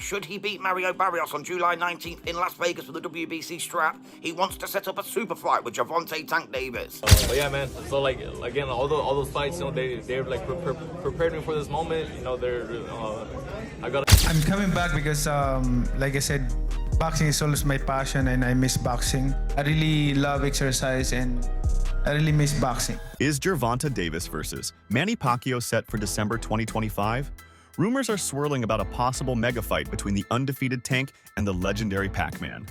should he beat Mario Barrios on July 19th in Las Vegas for the WBC strap, he wants to set up a super fight with Gervonta Tank Davis. But yeah, man. So like again, all those fights, they're like prepared me for this moment. I'm coming back because like I said, boxing is always my passion and I miss boxing. I really love exercise and I really miss boxing. Is Gervonta Davis versus Manny Pacquiao set for December 2025? Rumors are swirling about a possible mega fight between the undefeated Tank and the legendary Pac-Man.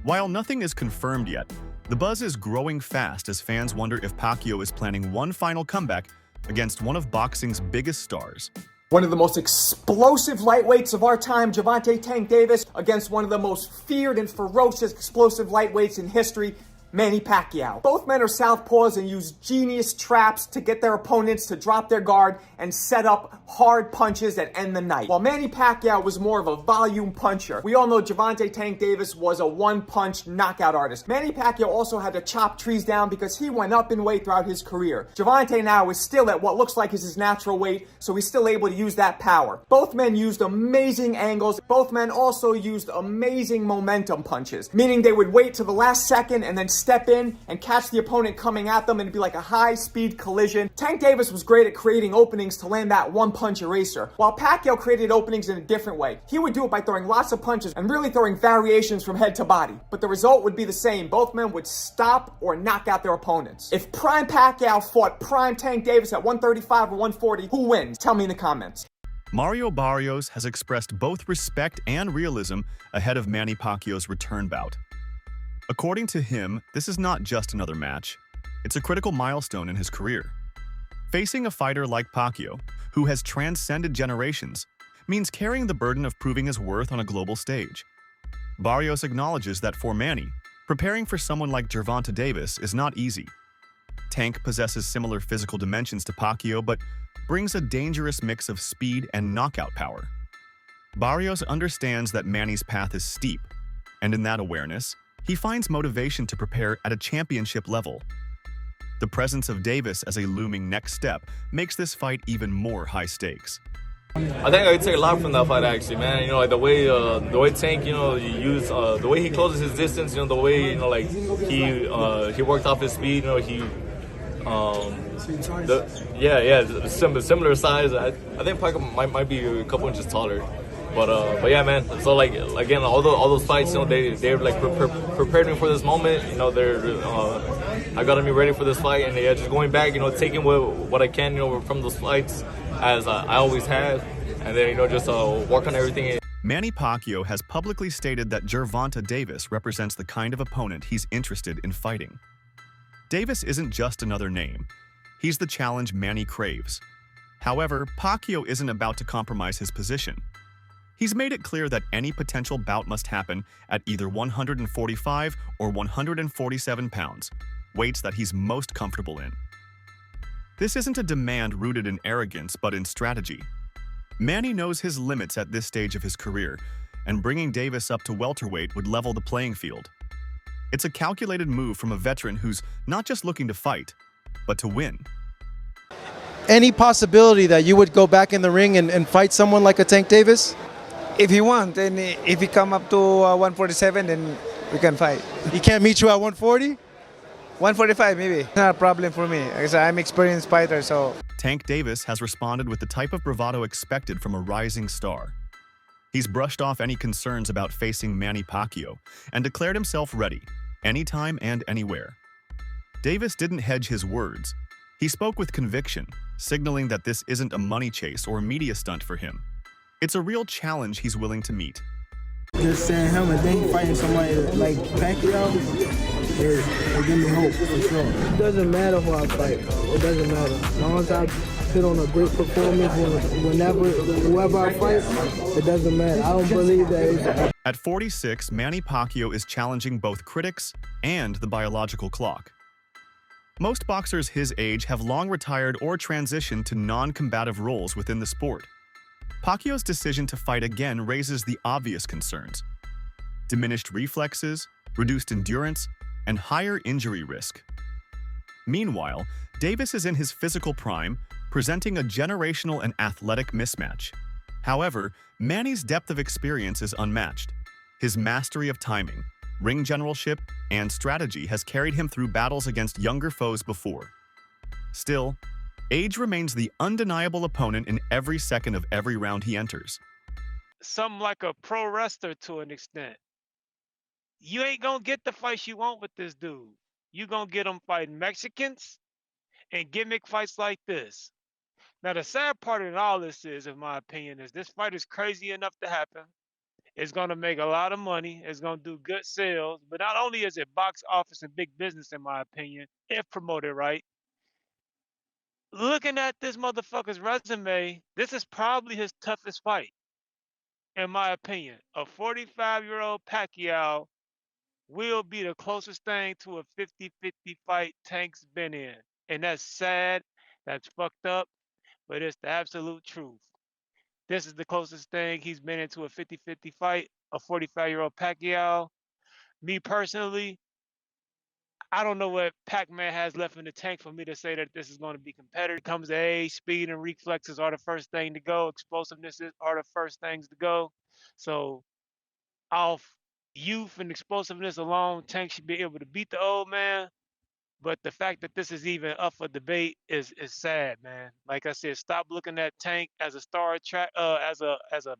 While nothing is confirmed yet, the buzz is growing fast as fans wonder if Pacquiao is planning one final comeback against one of boxing's biggest stars. One of the most explosive lightweights of our time, Gervonta Tank Davis, against one of the most feared and ferocious explosive lightweights in history, Manny Pacquiao. Both men are southpaws and use genius traps to get their opponents to drop their guard and set up hard punches that end the night. While Manny Pacquiao was more of a volume puncher, we all know Gervonta Tank Davis was a one-punch knockout artist. Manny Pacquiao also had to chop trees down because he went up in weight throughout his career. Gervonta now is still at what looks like is his natural weight, so he's still able to use that power. Both men used amazing angles. Both men also used amazing momentum punches, meaning they would wait to the last second and then step in and catch the opponent coming at them, and it'd be like a high-speed collision. Tank Davis was great at creating openings to land that one-punch eraser, while Pacquiao created openings in a different way. He would do it by throwing lots of punches and really throwing variations from head to body, but the result would be the same. Both men would stop or knock out their opponents. If prime Pacquiao fought prime Tank Davis at 135 or 140, who wins? Tell me in the comments. Mario Barrios has expressed both respect and realism ahead of Manny Pacquiao's return bout. According to him, this is not just another match. It's a critical milestone in his career. Facing a fighter like Pacquiao, who has transcended generations, means carrying the burden of proving his worth on a global stage. Barrios acknowledges that for Manny, preparing for someone like Gervonta Davis is not easy. Tank possesses similar physical dimensions to Pacquiao, but brings a dangerous mix of speed and knockout power. Barrios understands that Manny's path is steep, and in that awareness, he finds motivation to prepare at a championship level. The presence of Davis as a looming next step makes this fight even more high stakes. I think I could take a lot from that fight, actually, man. Like the way Tank, the way he closes his distance, the way, he worked off his speed, similar size. I think Pacquiao might be a couple inches taller. But yeah, man. So like again, all those fights, they're like prepared me for this moment. I got me ready for this fight, and just going back, taking what I can, from those fights as I always have, and then just work on everything. Manny Pacquiao has publicly stated that Gervonta Davis represents the kind of opponent he's interested in fighting. Davis isn't just another name. He's the challenge Manny craves. However, Pacquiao isn't about to compromise his position. He's made it clear that any potential bout must happen at either 145 or 147 pounds, weights that he's most comfortable in. This isn't a demand rooted in arrogance, but in strategy. Manny knows his limits at this stage of his career, and bringing Davis up to welterweight would level the playing field. It's a calculated move from a veteran who's not just looking to fight, but to win. Any possibility that you would go back in the ring and fight someone like a Tank Davis? If he wants, and if he come up to 147, then we can fight. He can't meet you at 140? 145 maybe. It's not a problem for me. I'm an experienced fighter, so. Tank Davis has responded with the type of bravado expected from a rising star. He's brushed off any concerns about facing Manny Pacquiao and declared himself ready, anytime and anywhere. Davis didn't hedge his words. He spoke with conviction, signaling that this isn't a money chase or media stunt for him. It's a real challenge he's willing to meet. Just saying him and then fighting somebody like Pacquiao, it give me hope, for sure. It doesn't matter who I fight. It doesn't matter. As long as I put on a great performance whoever I fight, it doesn't matter. I don't believe that it's... At 46, Manny Pacquiao is challenging both critics and the biological clock. Most boxers his age have long retired or transitioned to non-combative roles within the sport. Pacquiao's decision to fight again raises the obvious concerns: diminished reflexes, reduced endurance, and higher injury risk. Meanwhile, Davis is in his physical prime, presenting a generational and athletic mismatch. However, Manny's depth of experience is unmatched. His mastery of timing, ring generalship, and strategy has carried him through battles against younger foes before. Still, age remains the undeniable opponent in every second of every round he enters. Something like a pro wrestler to an extent. You ain't gonna get the fights you want with this dude. You gonna get him fighting Mexicans and gimmick fights like this. Now, the sad part of all this is, in my opinion, is this fight is crazy enough to happen. It's going to make a lot of money. It's going to do good sales. But not only is it box office and big business, in my opinion, if promoted right, looking at this motherfucker's resume, this is probably his toughest fight, in my opinion. A 45-year-old Pacquiao will be the closest thing to a 50-50 fight Tank's been in. And that's sad. That's fucked up. But it's the absolute truth. This is the closest thing he's been into a 50-50 fight, a 45-year-old Pacquiao. Me personally, I don't know what Pac-Man has left in the tank for me to say that this is going to be competitive. It comes to age, speed, and reflexes are the first thing to go. Explosiveness are the first things to go. So off youth and explosiveness alone, Tank should be able to beat the old man. But the fact that this is even up for debate is sad, man. Like I said, stop looking at Tank as a star as a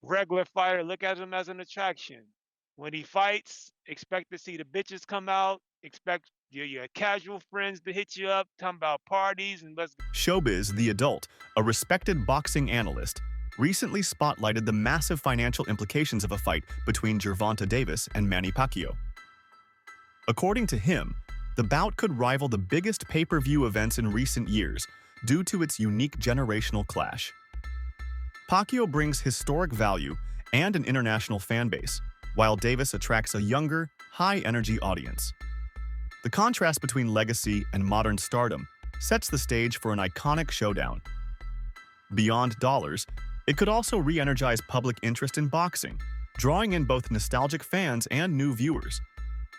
regular fighter. Look at him as an attraction. When he fights, expect to see the bitches come out. Expect your casual friends to hit you up, talking about parties and let's. Showbiz The Adult, a respected boxing analyst, recently spotlighted the massive financial implications of a fight between Gervonta Davis and Manny Pacquiao. According to him, the bout could rival the biggest pay-per-view events in recent years due to its unique generational clash. Pacquiao brings historic value and an international fan base, while Davis attracts a younger, high-energy audience. The contrast between legacy and modern stardom sets the stage for an iconic showdown. Beyond dollars, it could also re-energize public interest in boxing, drawing in both nostalgic fans and new viewers.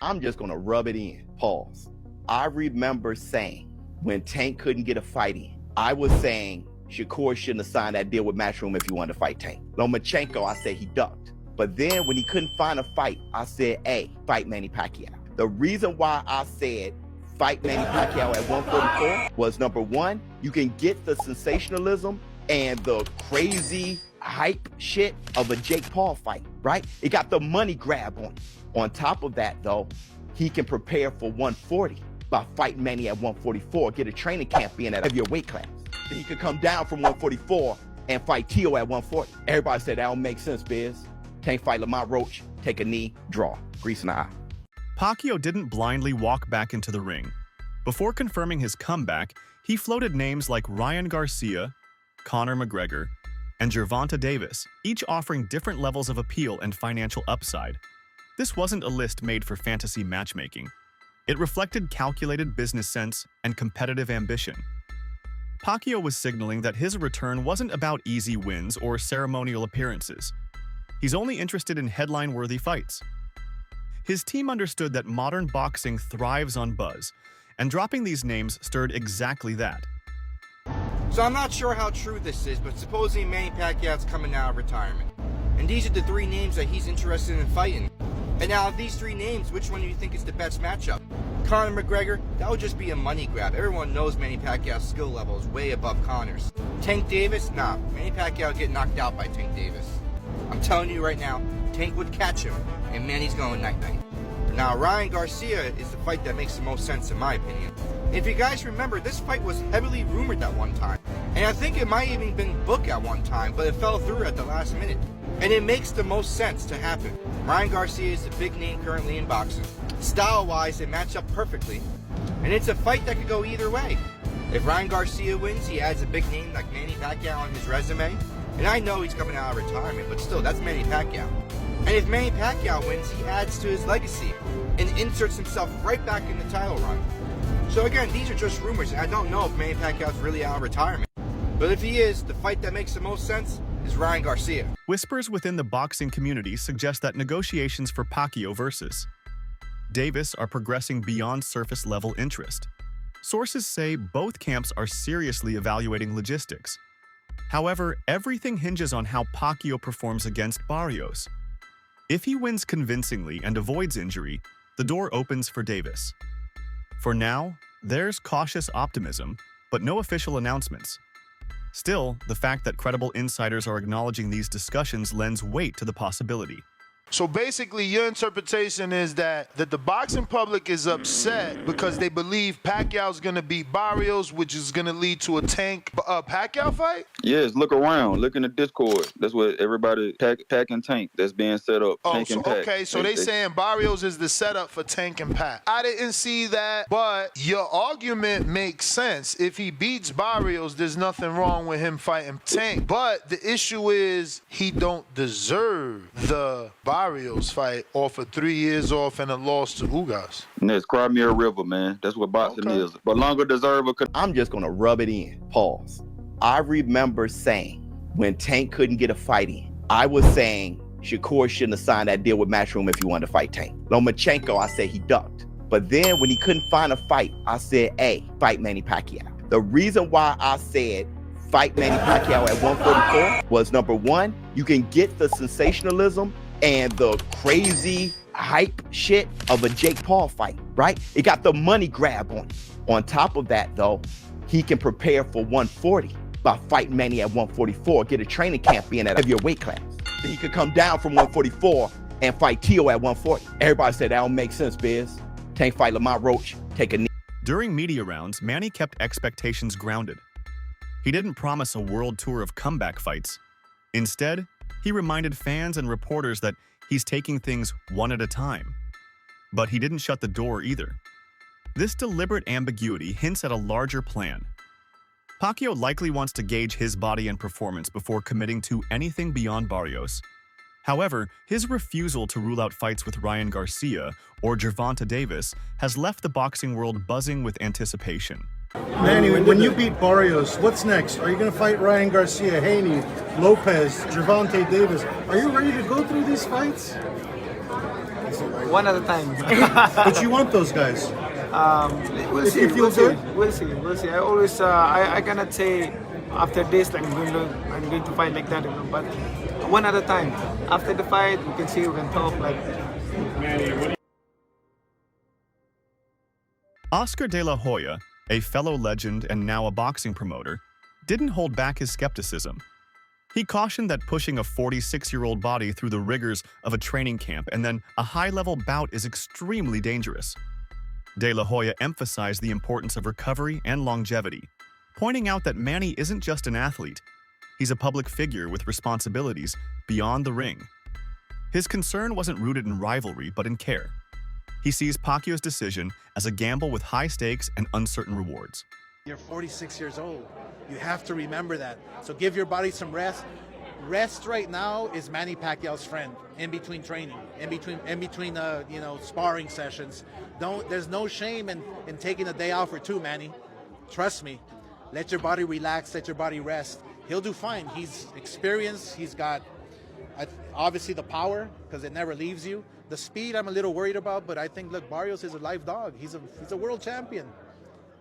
I'm just gonna rub it in. Pause. I remember saying when Tank couldn't get a fight in, I was saying Shakur shouldn't have signed that deal with Matchroom if he wanted to fight Tank. Lomachenko, I said he ducked. But then when he couldn't find a fight, I said, hey, fight Manny Pacquiao. The reason why I said fight Manny Pacquiao at 144 was, number one, you can get the sensationalism and the crazy hype shit of a Jake Paul fight, right? It got the money grab on it. On top of that, though, he can prepare for 140 by fighting Manny at 144, get a training camp in at heavier weight class. Then he could come down from 144 and fight Tio at 140. Everybody said that don't make sense, Biz. Can't fight Lamont Roach, take a knee, draw, grease in the eye. Pacquiao didn't blindly walk back into the ring. Before confirming his comeback, he floated names like Ryan Garcia, Conor McGregor, and Gervonta Davis, each offering different levels of appeal and financial upside. This wasn't a list made for fantasy matchmaking. It reflected calculated business sense and competitive ambition. Pacquiao was signaling that his return wasn't about easy wins or ceremonial appearances. He's only interested in headline-worthy fights. His team understood that modern boxing thrives on buzz, and dropping these names stirred exactly that. So I'm not sure how true this is, but supposing Manny Pacquiao's coming out of retirement. And these are the three names that he's interested in fighting. And now of these three names, which one do you think is the best matchup? Conor McGregor, that would just be a money grab. Everyone knows Manny Pacquiao's skill level is way above Conor's. Tank Davis? Nah, Manny Pacquiao would get knocked out by Tank Davis. I'm telling you right now, Tank would catch him, and Manny's going night-night. Now, Ryan Garcia is the fight that makes the most sense in my opinion. If you guys remember, this fight was heavily rumored at one time. And I think it might even been booked at one time, but it fell through at the last minute. And it makes the most sense to happen. Ryan Garcia is a big name currently in boxing. Style-wise, they match up perfectly. And it's a fight that could go either way. If Ryan Garcia wins, he adds a big name like Manny Pacquiao on his resume. And I know he's coming out of retirement, but still, that's Manny Pacquiao. And if Manny Pacquiao wins, he adds to his legacy and inserts himself right back in the title run. So again, these are just rumors, and I don't know if Manny Pacquiao's really out of retirement. But if he is, the fight that makes the most sense is Ryan Garcia. Whispers within the boxing community suggest that negotiations for Pacquiao versus Davis are progressing beyond surface-level interest. Sources say both camps are seriously evaluating logistics. However, everything hinges on how Pacquiao performs against Barrios. If he wins convincingly and avoids injury, the door opens for Davis. For now, there's cautious optimism, but no official announcements. Still, the fact that credible insiders are acknowledging these discussions lends weight to the possibility. So basically, your interpretation is that the boxing public is upset because they believe Pacquiao's going to beat Barrios, which is going to lead to a Tank Pacquiao fight? Yes, look around. Look in the Discord. That's what everybody, Pac and Tank, that's being set up. Oh, Tank so, and Pac. okay, so they saying Barrios is the setup for Tank and Pac. I didn't see that, but your argument makes sense. If he beats Barrios, there's nothing wrong with him fighting Tank. But the issue is he don't deserve the Barrios fight off of 3 years off and a loss to Ugas. And that's Crimea River, man. That's what boxing is. But longer deserver. I'm just gonna rub it in. Pause. I remember saying when Tank couldn't get a fight in, I was saying Shakur shouldn't have signed that deal with Matchroom if he wanted to fight Tank. Lomachenko, I said he ducked. But then when he couldn't find a fight, I said, hey, fight Manny Pacquiao. The reason why I said fight Manny Pacquiao at 144 was, number one, you can get the sensationalism and the crazy hype shit of a Jake Paul fight, right? It got the money grab on it. On top of that, though, he can prepare for 140 by fighting Manny at 144, get a training camp in at a heavier weight class. Then he could come down from 144 and fight Tio at 140. Everybody said that don't make sense, Biz. Tank fight Lamont Roach, take a knee. During media rounds, Manny kept expectations grounded. He didn't promise a world tour of comeback fights. Instead, he reminded fans and reporters that he's taking things one at a time. But he didn't shut the door either. This deliberate ambiguity hints at a larger plan. Pacquiao likely wants to gauge his body and performance before committing to anything beyond Barrios. However, his refusal to rule out fights with Ryan Garcia or Gervonta Davis has left the boxing world buzzing with anticipation. Manny, when you beat Barrios, what's next? Are you going to fight Ryan Garcia, Haney, Lopez, Gervonta Davis? Are you ready to go through these fights? One at a time. But you want those guys. We'll see. We'll see. I always, I cannot say after this like I'm going to fight like that, but one at a time. After the fight, we can see, we can talk like. Oscar De La Hoya, a fellow legend and now a boxing promoter, didn't hold back his skepticism. He cautioned that pushing a 46-year-old body through the rigors of a training camp and then a high-level bout is extremely dangerous. De La Hoya emphasized the importance of recovery and longevity, pointing out that Manny isn't just an athlete. He's a public figure with responsibilities beyond the ring. His concern wasn't rooted in rivalry, but in care. He sees Pacquiao's decision as a gamble with high stakes and uncertain rewards. You're 46 years old. You have to remember that. So give your body some rest. Rest right now is Manny Pacquiao's friend in between training, in between sparring sessions. There's no shame in taking a day off or two, Manny. Trust me. Let your body relax, let your body rest. He'll do fine. He's experienced. He's got obviously the power because it never leaves you. The speed I'm a little worried about, but I think, look, Barrios is a live dog. He's a world champion,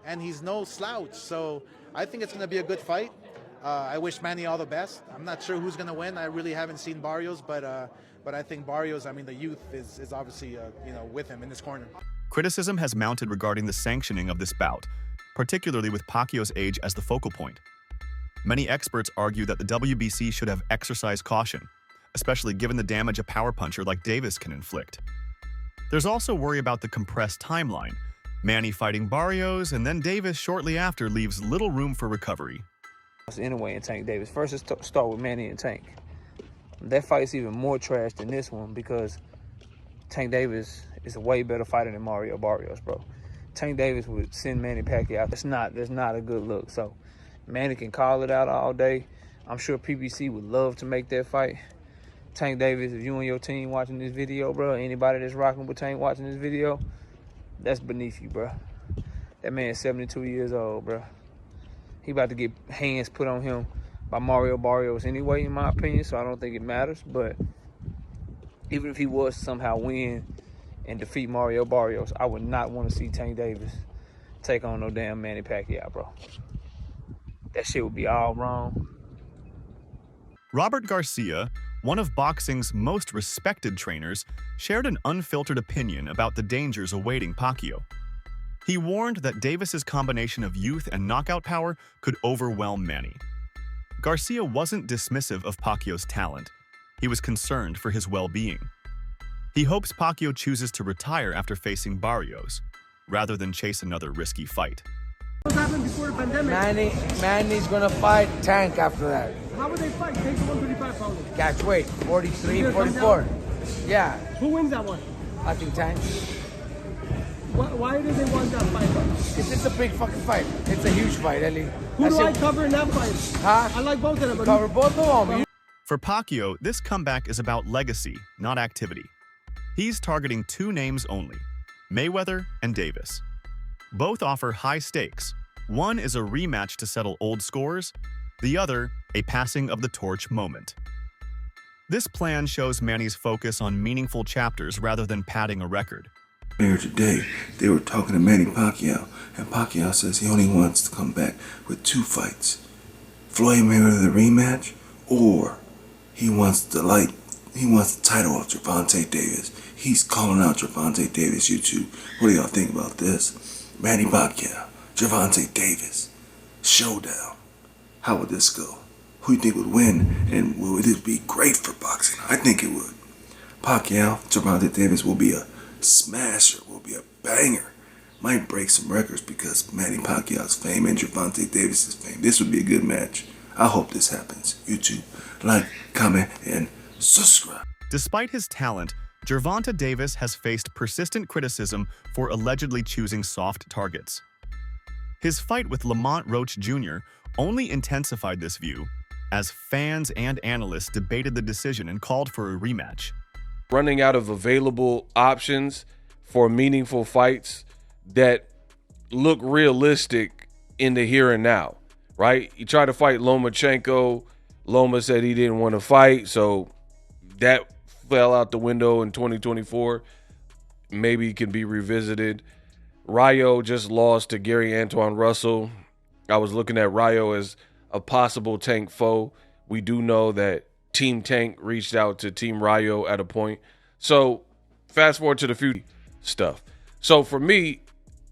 and he's no slouch. So I think it's going to be a good fight. I wish Manny all the best. I'm not sure who's going to win. I really haven't seen Barrios, but I think Barrios, I mean, the youth is obviously with him in this corner. Criticism has mounted regarding the sanctioning of this bout, particularly with Pacquiao's age as the focal point. Many experts argue that the WBC should have exercised caution, especially given the damage a power puncher like Davis can inflict. There's also worry about the compressed timeline. Manny fighting Barrios, and then Davis shortly after leaves little room for recovery. Anyway, and Tank Davis. First, let's start with Manny and Tank. That fight's even more trash than this one because Tank Davis is a way better fighter than Mario Barrios, bro. Tank Davis would send Manny Pacquiao. That's not a good look. So Manny can call it out all day. I'm sure PBC would love to make that fight. Tank Davis, if you and your team watching this video, bro, anybody that's rocking with Tank watching this video, that's beneath you, bro. That man's 72 years old, bro. He about to get hands put on him by Mario Barrios anyway, in my opinion, so I don't think it matters. But even if he was to somehow win and defeat Mario Barrios, I would not want to see Tank Davis take on no damn Manny Pacquiao, bro. That shit would be all wrong. Robert Garcia, one of boxing's most respected trainers, shared an unfiltered opinion about the dangers awaiting Pacquiao. He warned that Davis's combination of youth and knockout power could overwhelm Manny. Garcia wasn't dismissive of Pacquiao's talent. He was concerned for his well-being. He hopes Pacquiao chooses to retire after facing Barrios, rather than chase another risky fight. What happened before the pandemic? Manny's gonna fight Tank after that. How would they fight? Tank's 135 probably. Catch weight, 43, 44. Yeah. Who wins that one? I think Tank. Why do they want that fight? It's a big fucking fight. It's a huge fight, Ellie. Who do I cover in that fight? Huh? I like both of them. You cover both of them. For Pacquiao, this comeback is about legacy, not activity. He's targeting two names only, Mayweather and Davis. Both offer high stakes. One is a rematch to settle old scores, the other, a passing of the torch moment. This plan shows Manny's focus on meaningful chapters rather than padding a record. Earlier today, they were talking to Manny Pacquiao, and Pacquiao says he only wants to come back with 2 fights. Floyd Mayweather the rematch, or he wants the title of Gervonta Davis. He's calling out Gervonta Davis, YouTube. What do y'all think about this? Manny Pacquiao, Gervonta Davis, showdown. How would this go? Who do you think would win, and would it be great for boxing? I think it would. Pacquiao, Gervonta Davis will be a smasher, will be a banger. Might break some records because Manny Pacquiao's fame and Gervonta Davis's fame. This would be a good match. I hope this happens. YouTube, like, comment, and subscribe. Despite his talent, Gervonta Davis has faced persistent criticism for allegedly choosing soft targets. His fight with Lamont Roach Jr. only intensified this view, as fans and analysts debated the decision and called for a rematch. Running out of available options for meaningful fights that look realistic in the here and now, right? You tried to fight Lomachenko. Loma said he didn't want to fight, so that fell out the window in 2024. Maybe it can be revisited. Rayo just lost to Gary Antoine Russell. I was looking at Rayo as a possible Tank foe. We do know that Team Tank reached out to Team Rayo at a point. So fast forward to the future stuff. So for me,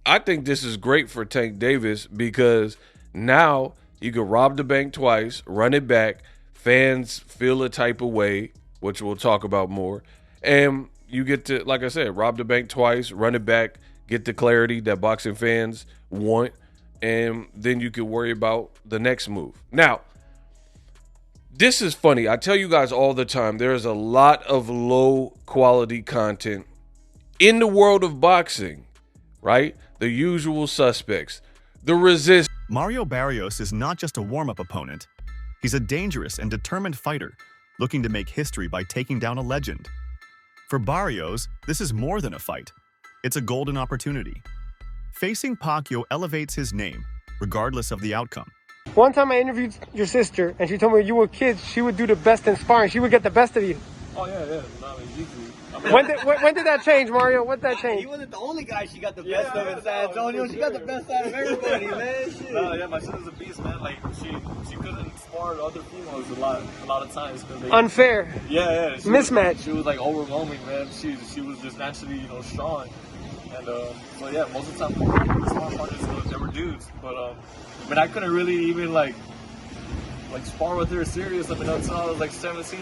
I think this is great for Tank Davis because now you can rob the bank twice, run it back, fans feel a type of way, which we'll talk about more, and you get to, like I said, rob the bank twice, run it back, get the clarity that boxing fans want, and then you can worry about the next move. Now, this is funny. I tell you guys all the time, there's a lot of low-quality content in the world of boxing, right? The usual suspects, the resist. Mario Barrios is not just a warm-up opponent. He's a dangerous and determined fighter, looking to make history by taking down a legend. For Barrios, this is more than a fight. It's a golden opportunity. Facing Pacquiao elevates his name, regardless of the outcome. One time I interviewed your sister, and she told me when you were kids, she would do the best in sparring. She would get the best of you. Oh, yeah. No, When did that change, Mario? When did that change? He wasn't the only guy she got the best of in San Antonio. She got the best out of everybody, man. Shit. No, yeah, my sister's a beast, man. Like, she couldn't spar other females a lot of times. Unfair. Yeah. Mismatch. She was, like, overwhelming, man. She was just naturally, strong. And, so, yeah, most of the time, the smart partners, they were dudes. But, I couldn't really even, like spar with her serious until I was, like, 17.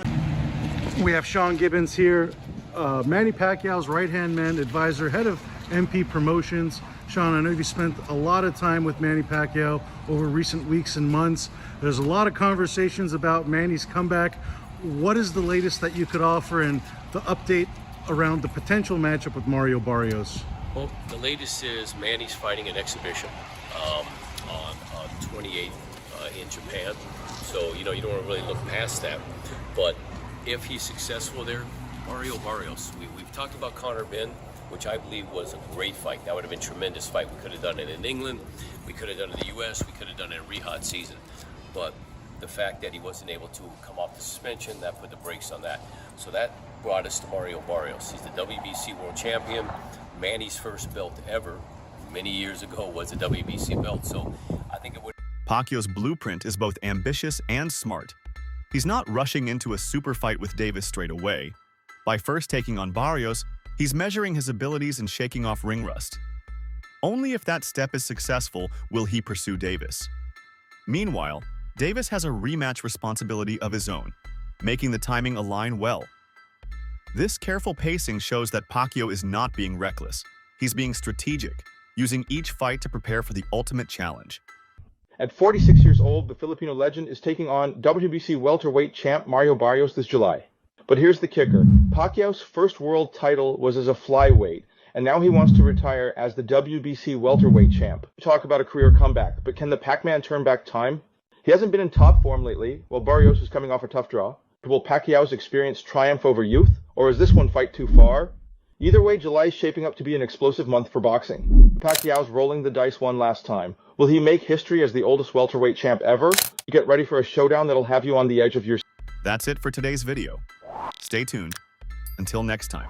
We have Sean Gibbons here, Manny Pacquiao's right-hand man, advisor, head of MP Promotions. Sean, I know you spent a lot of time with Manny Pacquiao over recent weeks and months. There's a lot of conversations about Manny's comeback. What is the latest that you could offer and the update around the potential matchup with Mario Barrios? Well, the latest is Manny's fighting an exhibition on 28th in Japan. So, you don't want to really look past that. But if he's successful there, Mario Barrios. We've talked about Conor Benn, which I believe was a great fight. That would have been a tremendous fight. We could have done it in England. We could have done it in the U.S. We could have done it in Riyadh season. But the fact that he wasn't able to come off the suspension, that put the brakes on that. So that brought us to Mario Barrios. He's the WBC world champion. Manny's first belt ever, many years ago, was a WBC belt. So I think it would... Pacquiao's blueprint is both ambitious and smart. He's not rushing into a super fight with Davis straight away. By first taking on Barrios, he's measuring his abilities and shaking off ring rust. Only if that step is successful will he pursue Davis. Meanwhile, Davis has a rematch responsibility of his own, making the timing align well. This careful pacing shows that Pacquiao is not being reckless. He's being strategic, using each fight to prepare for the ultimate challenge. At 46 years old, the Filipino legend is taking on WBC welterweight champ Mario Barrios this July. But here's the kicker. Pacquiao's first world title was as a flyweight, and now he wants to retire as the WBC welterweight champ. Talk about a career comeback, but can the Pac-Man turn back time? He hasn't been in top form lately, while Barrios is coming off a tough draw. Will Pacquiao's experience triumph over youth, or is this one fight too far? Either way, July is shaping up to be an explosive month for boxing. Pacquiao's rolling the dice one last time. Will he make history as the oldest welterweight champ ever? Get ready for a showdown that'll have you on the edge of your... That's it for today's video. Stay tuned. Until next time.